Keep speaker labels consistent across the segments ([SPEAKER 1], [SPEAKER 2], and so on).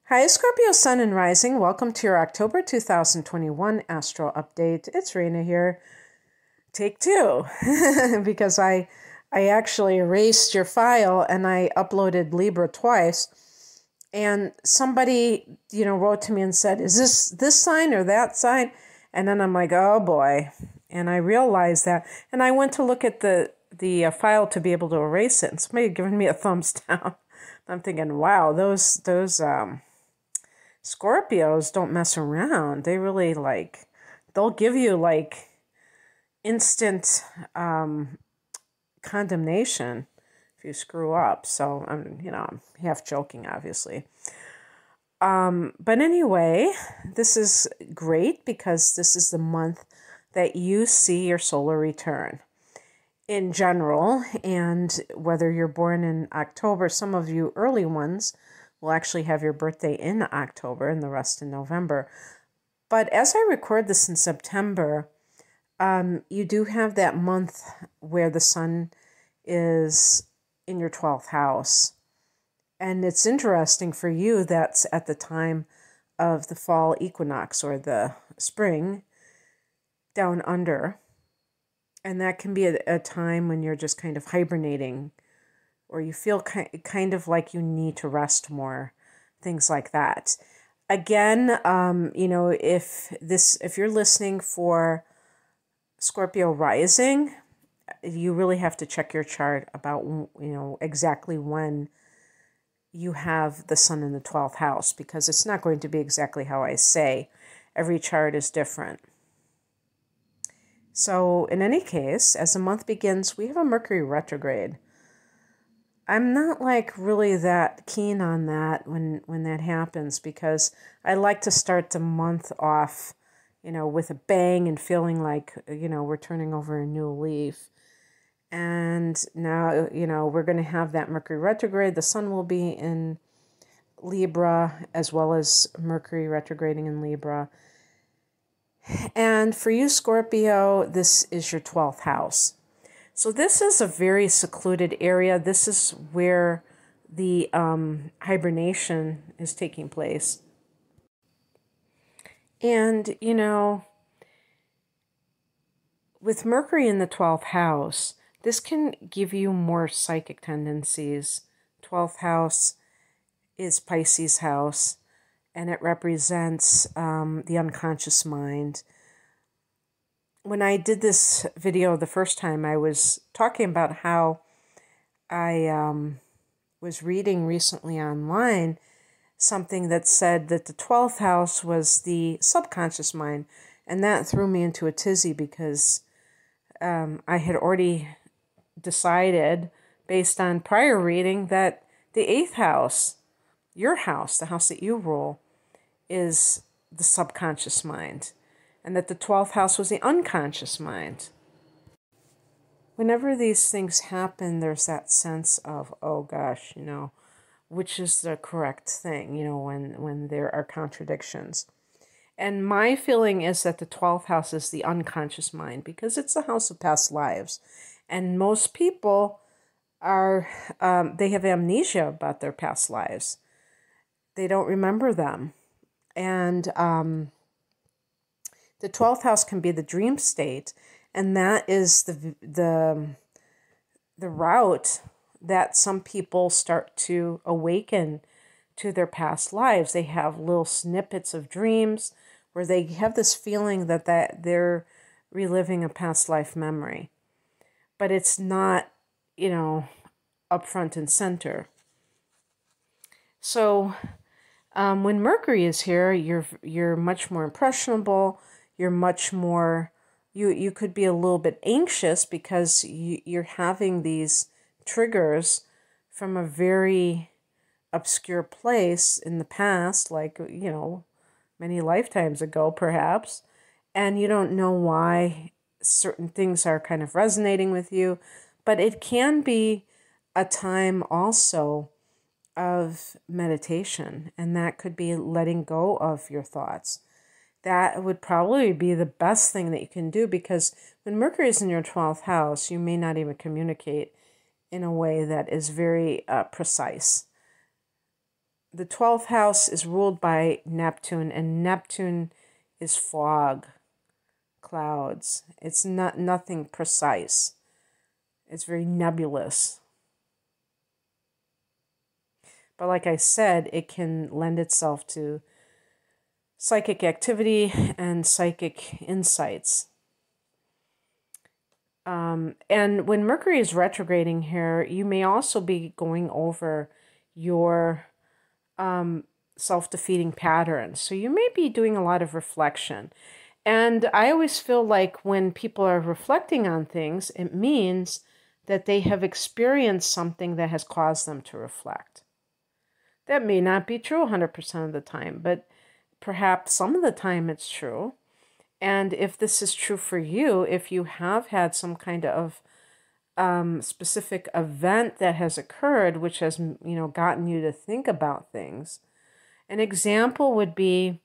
[SPEAKER 1] Hi, Scorpio Sun and Rising. Welcome to your October 2021 Astro Update. It's Rena here. Take two, because I actually erased your file and I uploaded Libra twice. And somebody, wrote to me and said, is this sign or that sign? And then I'm like, oh boy. And I realized that. And I went to look at the file to be able to erase it. And somebody had given me a thumbs down. I'm thinking, wow, those Scorpios don't mess around. They really they'll give you instant condemnation if you screw up. So I'm half joking, obviously. But anyway, this is great because this is the month that you see your solar return in general. And whether you're born in October, some of you early ones will actually have your birthday in October and the rest in November. But as I record this in September, you do have that month where the sun is in your 12th house. And it's interesting for you, that's at the time of the fall equinox or the spring down under. And that can be a time when you're just kind of hibernating, or you feel kind of like you need to rest more, things like that. Again, if you're listening for Scorpio rising, you really have to check your chart about, exactly when you have the sun in the 12th house, because it's not going to be exactly how I say. Every chart is different. So in any case, as the month begins, we have a Mercury retrograde. I'm not really that keen on that when that happens, because I like to start the month off, with a bang and feeling like, we're turning over a new leaf. And now, we're going to have that Mercury retrograde. The sun will be in Libra, as well as Mercury retrograding in Libra. And for you, Scorpio, this is your 12th house. So this is a very secluded area. This is where the hibernation is taking place. And, with Mercury in the 12th house, this can give you more psychic tendencies. 12th house is Pisces house, and it represents the unconscious mind. When I did this video the first time, I was talking about how I was reading recently online something that said that the 12th house was the subconscious mind, and that threw me into a tizzy because I had already decided, based on prior reading, that the 8th house, your house, the house that you rule, is the subconscious mind, and that the 12th house was the unconscious mind. Whenever these things happen, there's that sense of, oh gosh, which is the correct thing, when there are contradictions. And my feeling is that the 12th house is the unconscious mind, because it's the house of past lives. And most people they have amnesia about their past lives. They don't remember them. And the 12th house can be the dream state, and that is the route that some people start to awaken to their past lives. They have little snippets of dreams where they have this feeling that they're reliving a past life memory. But it's not, up front and center. So when Mercury is here, you're much more impressionable. You're much more, you could be a little bit anxious because you're having these triggers from a very obscure place in the past, many lifetimes ago, perhaps, and you don't know why certain things are kind of resonating with you. But it can be a time also of meditation, and that could be letting go of your thoughts. That would probably be the best thing that you can do, because when Mercury is in your 12th house, you may not even communicate in a way that is very precise. the 12th house is ruled by Neptune, and Neptune is fog, clouds. It's not nothing precise. It's very nebulous. But like I said, it can lend itself to psychic activity and psychic insights. And when Mercury is retrograding here, you may also be going over your self-defeating patterns. So you may be doing a lot of reflection. And I always feel like when people are reflecting on things, it means that they have experienced something that has caused them to reflect. That may not be true 100% of the time, but perhaps some of the time it's true. And if this is true for you, if you have had some kind of specific event that has occurred, which has, gotten you to think about things. An example would be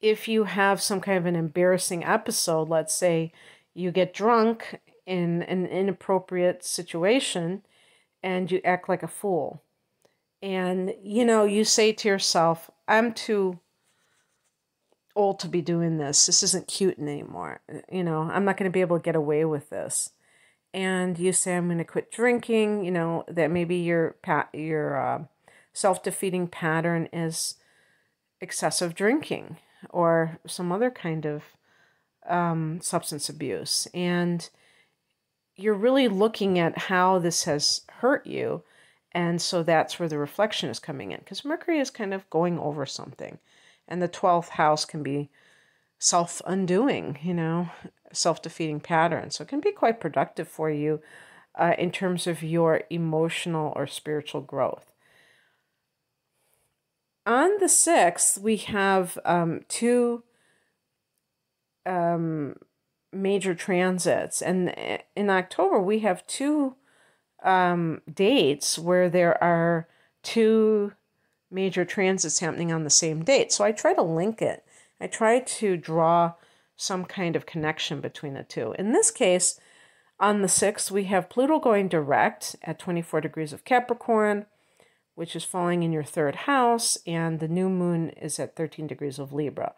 [SPEAKER 1] if you have some kind of an embarrassing episode, let's say you get drunk in an inappropriate situation and you act like a fool. And, you say to yourself, I'm too old to be doing this. This isn't cute anymore. I'm not going to be able to get away with this. And you say, I'm going to quit drinking. That maybe your self-defeating pattern is excessive drinking or some other kind of substance abuse. And you're really looking at how this has hurt you. And so that's where the reflection is coming in, because Mercury is kind of going over something. And the 12th house can be self-undoing, self-defeating patterns. So it can be quite productive for you in terms of your emotional or spiritual growth. On the 6th, we have two major transits. And in October, we have two dates where there are two major transits happening on the same date. So I try to link it. I try to draw some kind of connection between the two. In this case, on the 6th, we have Pluto going direct at 24 degrees of Capricorn, which is falling in your 3rd house, and the new moon is at 13 degrees of Libra.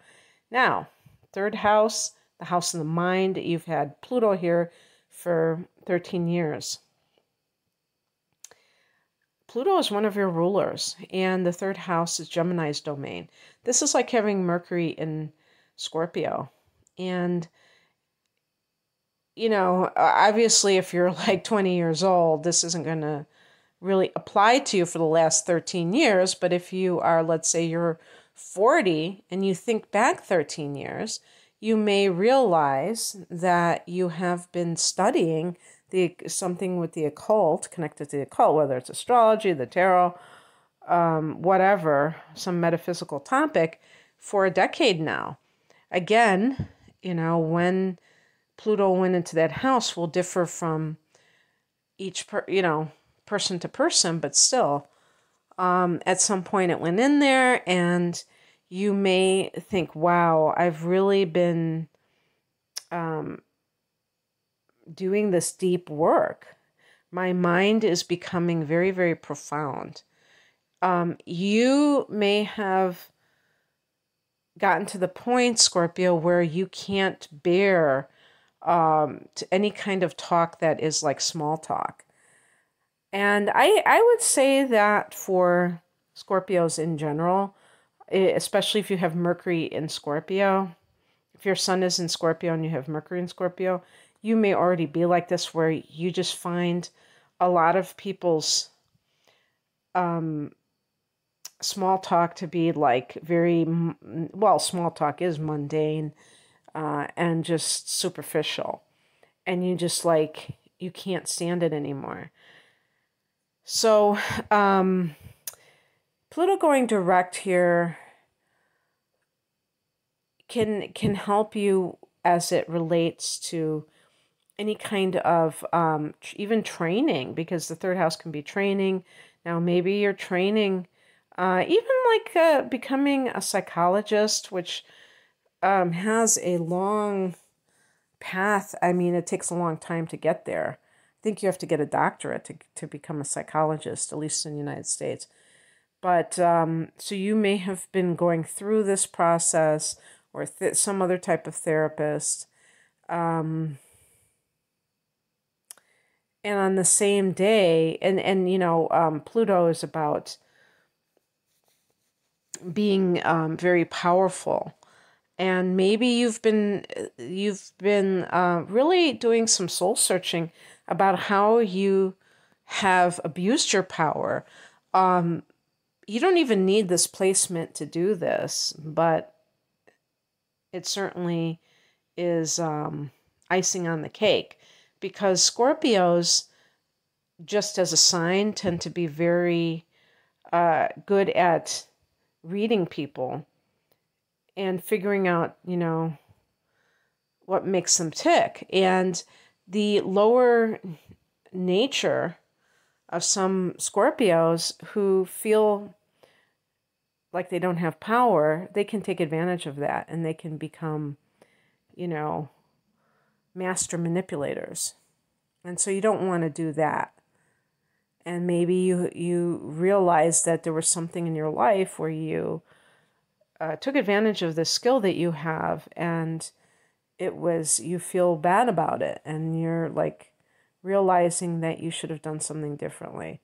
[SPEAKER 1] Now, 3rd house, the house of the mind, you've had Pluto here for 13 years. Pluto is one of your rulers, and the 3rd house is Gemini's domain. This is like having Mercury in Scorpio. And, obviously if you're like 20 years old, this isn't going to really apply to you for the last 13 years. But if you are, let's say you're 40 and you think back 13 years, you may realize that you have been studying something with the occult, connected to the occult, whether it's astrology, the tarot, whatever, some metaphysical topic, for a decade now. Again, when Pluto went into that house will differ from each person to person, but still, at some point it went in there, and you may think, wow, I've really been doing this deep work. My mind is becoming very, very profound. You may have gotten to the point, Scorpio, where you can't bear to any kind of talk that is like small talk. And I would say that for Scorpios in general, especially if you have Mercury in Scorpio, if your sun is in Scorpio and you have Mercury in Scorpio, you may already be like this, where you just find a lot of people's small talk to be like small talk is mundane and just superficial. And you just you can't stand it anymore. So Pluto going direct here can help you as it relates to any kind of even training, because the 3rd house can be training. Now, maybe you're training, even becoming a psychologist, which has a long path. I mean, it takes a long time to get there. think you have to get a doctorate to become a psychologist, at least in the United States. But so you may have been going through this process, or some other type of therapist. And on the same day, and Pluto is about being very powerful. And maybe you've been really doing some soul searching about how you have abused your power. You don't even need this placement to do this, but it certainly is icing on the cake, because Scorpios, just as a sign, tend to be very good at reading people and figuring out, what makes them tick. And the lower nature of some Scorpios who feel like they don't have power, they can take advantage of that, and they can become, master manipulators. And so you don't want to do that. And maybe you realize that there was something in your life where you took advantage of the skill that you have, and you feel bad about it, and you're like realizing that you should have done something differently.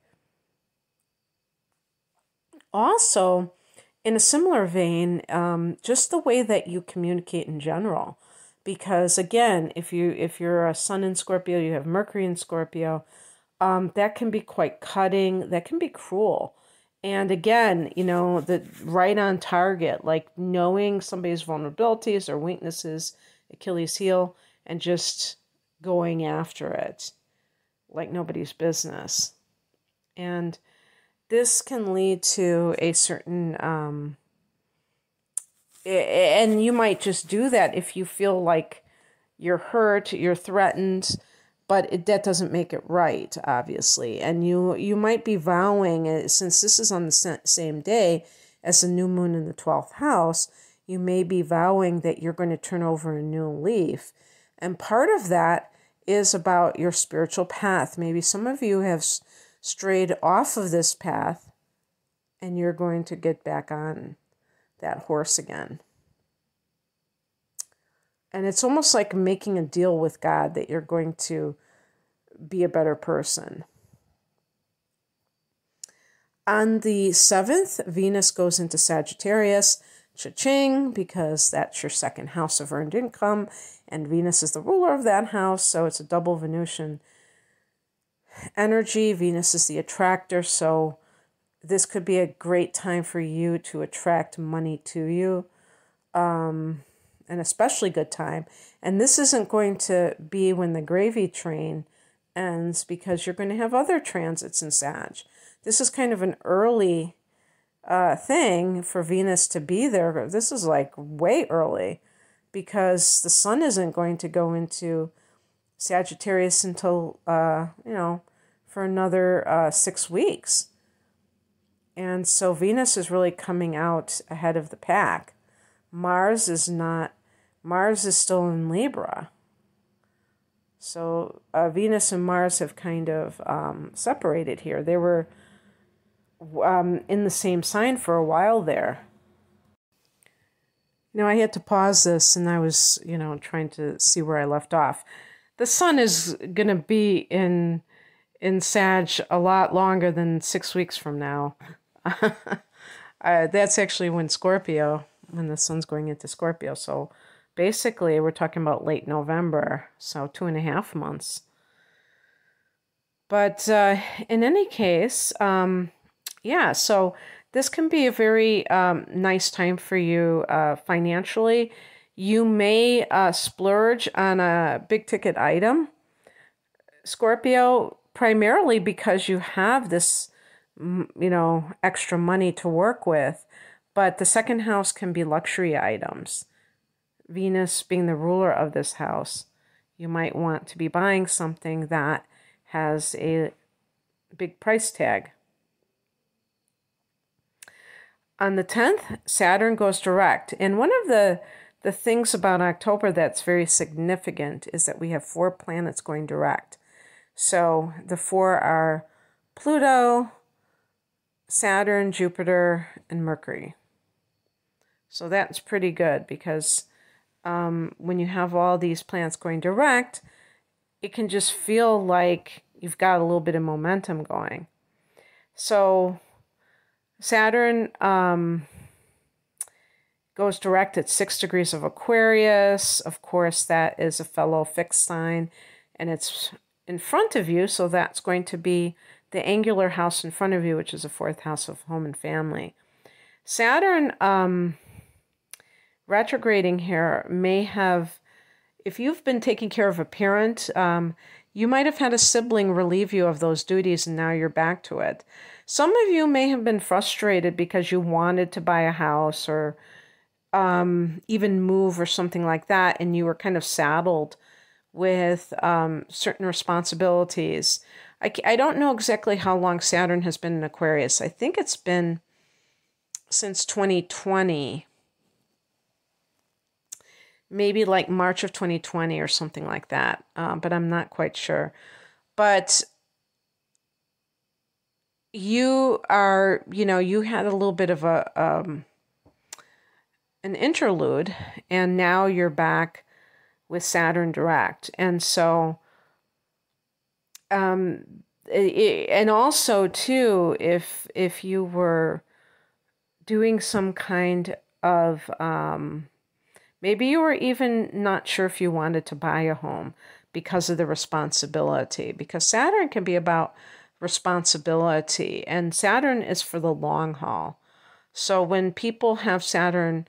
[SPEAKER 1] Also, in a similar vein, just the way that you communicate in general, because again, if you're a sun in Scorpio, you have Mercury in Scorpio, that can be quite cutting, that can be cruel. And again, the right on target, like knowing somebody's vulnerabilities or weaknesses, Achilles heel, and just going after it like nobody's business. And this can lead to a certain, and you might just do that if you feel like you're hurt, you're threatened, but that doesn't make it right, obviously. And you might be vowing, since this is on the same day as the new moon in the 12th house, you may be vowing that you're going to turn over a new leaf. And part of that is about your spiritual path. Maybe some of you have strayed off of this path, and you're going to get back on that horse again. And it's almost like making a deal with God that you're going to be a better person. On the 7th, Venus goes into Sagittarius, cha-ching, because that's your second house of earned income, and Venus is the ruler of that house, so it's a double Venusian energy. Venus is the attractor, so this could be a great time for you to attract money to you, an especially good time. And this isn't going to be when the gravy train ends, because you're going to have other transits in Sag. This is kind of an early thing for Venus to be there. This is like way early, because the sun isn't going to go into Sagittarius until, for another 6 weeks. And so Venus is really coming out ahead of the pack. Mars is not. Mars is still in Libra. So Venus and Mars have kind of separated here. They were in the same sign for a while there. Now, I had to pause this, and I was, trying to see where I left off. The sun is going to be in Sag a lot longer than 6 weeks from now. That's actually when the sun's going into Scorpio. So basically, we're talking about late November, so 2.5 months. But in any case, so this can be a very nice time for you financially. You may splurge on a big ticket item, Scorpio, primarily because you have this, extra money to work with. But the second house can be luxury items. Venus being the ruler of this house, you might want to be buying something that has a big price tag. On the 10th, Saturn goes direct. And one of the things about October that's very significant is that we have 4 planets going direct. So the four are Pluto, Saturn, Jupiter, and Mercury. So that's pretty good because when you have all these planets going direct, it can just feel like you've got a little bit of momentum going. So Saturn goes direct at 6 degrees of Aquarius. Of course, that is a fellow fixed sign, and it's in front of you, so that's going to be the angular house in front of you, which is the fourth house of home and family. Saturn retrograding here may have, if you've been taking care of a parent, you might have had a sibling relieve you of those duties and now you're back to it. Some of you may have been frustrated because you wanted to buy a house or even move or something like that, and you were kind of saddled with certain responsibilities. I don't know exactly how long Saturn has been in Aquarius. I think it's been since 2020. Maybe like March of 2020 or something like that, but I'm not quite sure. But you are, you had a little bit of an interlude, and now you're back with Saturn direct. And so, and also too, if you were doing some kind of, maybe you were even not sure if you wanted to buy a home because of the responsibility, because Saturn can be about responsibility, and Saturn is for the long haul. So when people have Saturn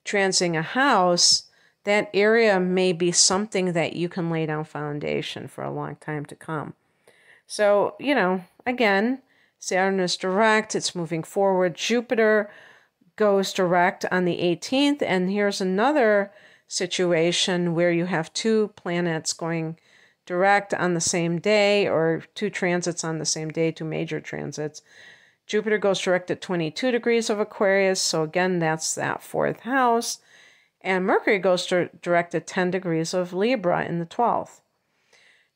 [SPEAKER 1] transiting a house, that area may be something that you can lay down foundation for a long time to come. So, again, Saturn is direct, it's moving forward. Jupiter goes direct on the 18th, and here's another situation where you have two planets going direct on the same day, or two transits on the same day, two major transits. Jupiter goes direct at 22 degrees of Aquarius, so again, that's that fourth house. And Mercury goes direct at 10 degrees of Libra in the 12th.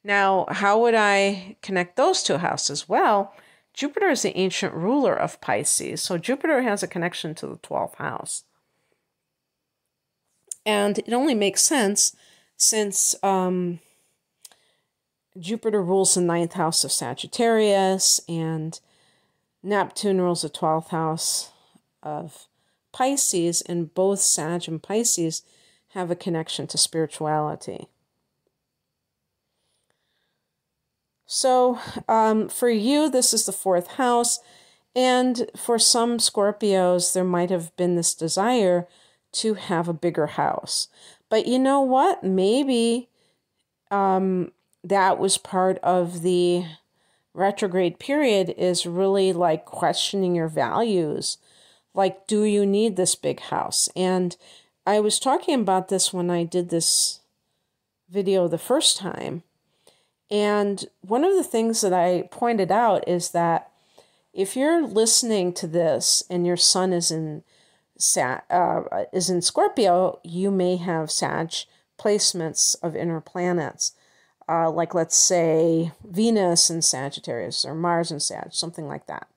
[SPEAKER 1] Now, how would I connect those two houses? Well, Jupiter is the ancient ruler of Pisces, so Jupiter has a connection to the 12th house. And it only makes sense since Jupiter rules the 9th house of Sagittarius, and Neptune rules the 12th house of Pisces, and both Sag and Pisces have a connection to spirituality. So for you, this is the fourth house, and for some Scorpios, there might have been this desire to have a bigger house. But you know what? Maybe that was part of the retrograde period, is really like questioning your values. Like, do you need this big house? And I was talking about this when I did this video the first time. And one of the things that I pointed out is that if you're listening to this and your sun is in Scorpio, you may have Sag placements of inner planets. Like, let's say, Venus in Sagittarius or Mars in Sag, something like that.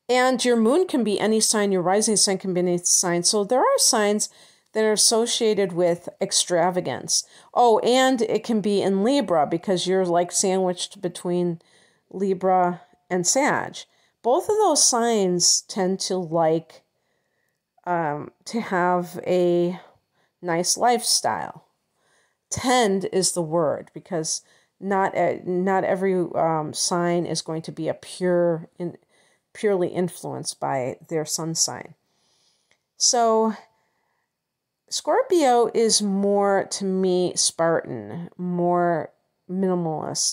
[SPEAKER 1] And your moon can be any sign, your rising sign can be any sign. So there are signs that are associated with extravagance. Oh, and it can be in Libra because you're like sandwiched between Libra and Sag. Both of those signs tend to like to have a nice lifestyle. Tend is the word, because not every sign is going to be a purely influenced by their sun sign. So Scorpio is more, to me, Spartan, more minimalistic.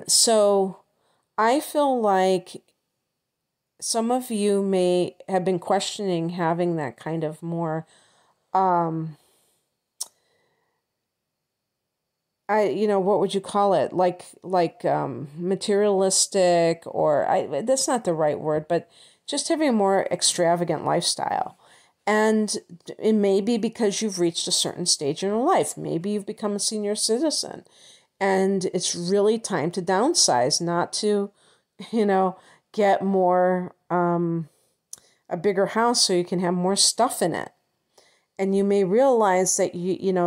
[SPEAKER 1] So I feel like some of you may have been questioning having that kind of more, what would you call it? Like materialistic, or that's not the right word, but just having a more extravagant lifestyle. And it may be because you've reached a certain stage in your life. Maybe you've become a senior citizen and it's really time to downsize, not to, get more, a bigger house so you can have more stuff in it. And you may realize that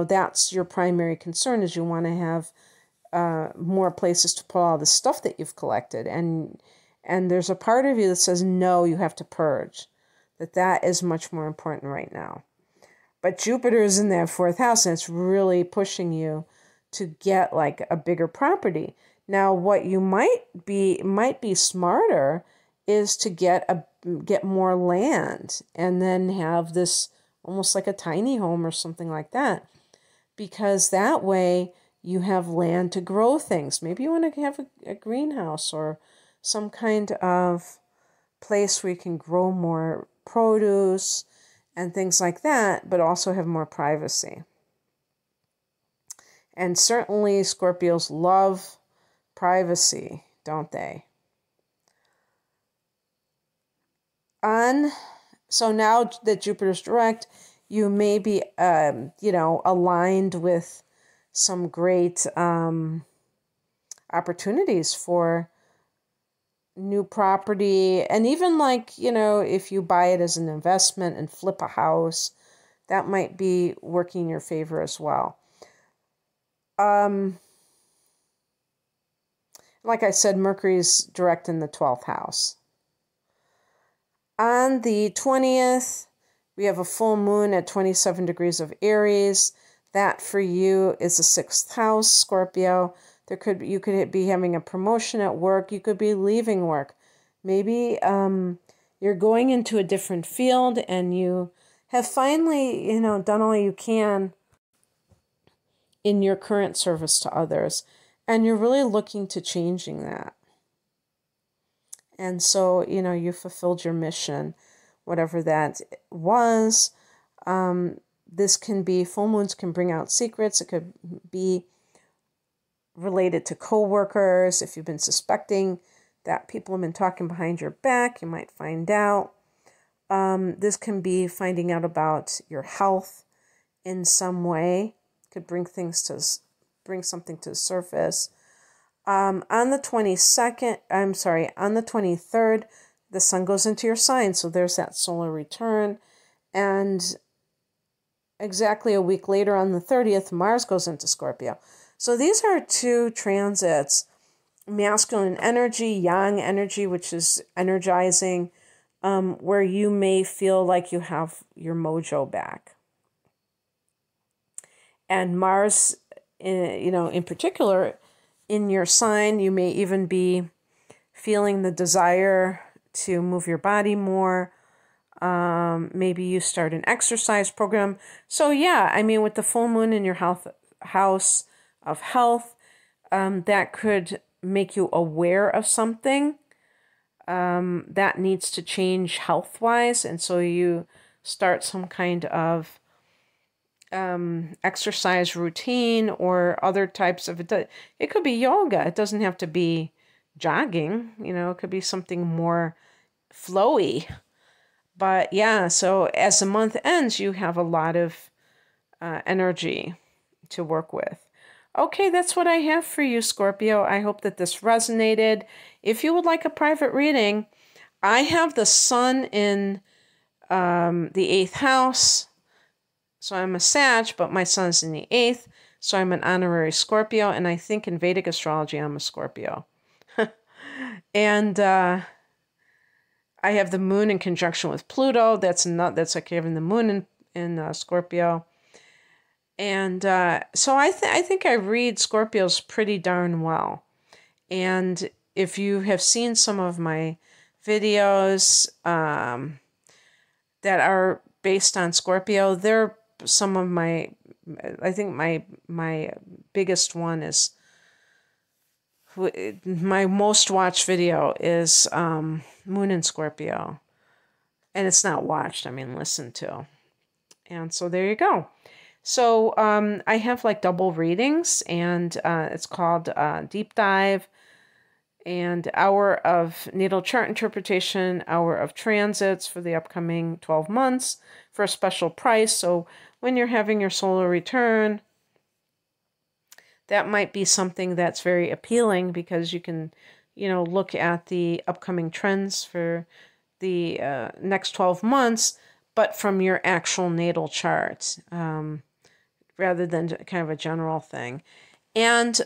[SPEAKER 1] that's your primary concern, is you want to have more places to put all the stuff that you've collected. And there's a part of you that says, no, you have to purge. That is much more important right now. But Jupiter is in that fourth house, and it's really pushing you to get like a bigger property. Now, what you might be smarter is to get more land and then have this almost like a tiny home or something like that. Because that way you have land to grow things. Maybe you want to have a greenhouse or some kind of place where you can grow more produce and things like that, but also have more privacy. And certainly Scorpios love privacy, don't they? So now that Jupiter's direct, you may be, aligned with some great opportunities for new property. And even if you buy it as an investment and flip a house, that might be working in your favor as well. Like I said, Mercury's direct in the 12th house. On the 20th, we have a full moon at 27 degrees of Aries. That for you is the 6th house, Scorpio. You could be having a promotion at work. You could be leaving work. Maybe you're going into a different field and you have finally, done all you can in your current service to others. And you're really looking to changing that. And so, you fulfilled your mission, whatever that was. This can be, full moons can bring out secrets. It could be related to coworkers. If you've been suspecting that people have been talking behind your back, you might find out. This can be finding out about your health in some way. Could bring something to the surface. On the 23rd, the sun goes into your sign. So there's that solar return. And exactly a week later, on the 30th, Mars goes into Scorpio. So these are two transits, masculine energy, yang energy, which is energizing, where you may feel like you have your mojo back. And Mars, in particular, in your sign, you may even be feeling the desire to move your body more. Maybe you start an exercise program. So yeah, with the full moon in your house of health, that could make you aware of something that needs to change health-wise. And so you start some kind of exercise routine or other types of it. It could be yoga. It doesn't have to be jogging. It could be something more flowy. But yeah, so as the month ends, you have a lot of energy to work with. Okay, that's what I have for you, Scorpio. I hope that this resonated. If you would like a private reading, I have the sun in the 8th house. So I'm a Sag, but my sun's in the 8th. So I'm an honorary Scorpio. And I think in Vedic astrology, I'm a Scorpio. And I have the moon in conjunction with Pluto. That's like having the moon in Scorpio. And so I think I read Scorpios pretty darn well. And if you have seen some of my videos that are based on Scorpio, they're some of my, I think my biggest one is, my most watched video is Moon in Scorpio. And it's not watched, listened to. And so there you go. So I have like double readings, and it's called Deep Dive. and hour of natal chart interpretation, hour of transits for the upcoming 12 months for a special price. So when you're having your solar return, that might be something that's very appealing because you can, look at the upcoming trends for the next 12 months, but from your actual natal chart, rather than kind of a general thing. And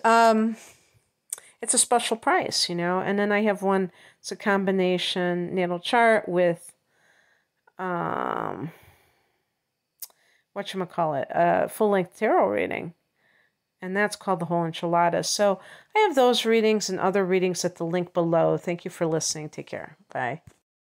[SPEAKER 1] it's a special price, And then I have one, it's a combination natal chart with, whatchamacallit, a full-length tarot reading. And that's called the whole enchilada. So I have those readings and other readings at the link below. Thank you for listening. Take care. Bye.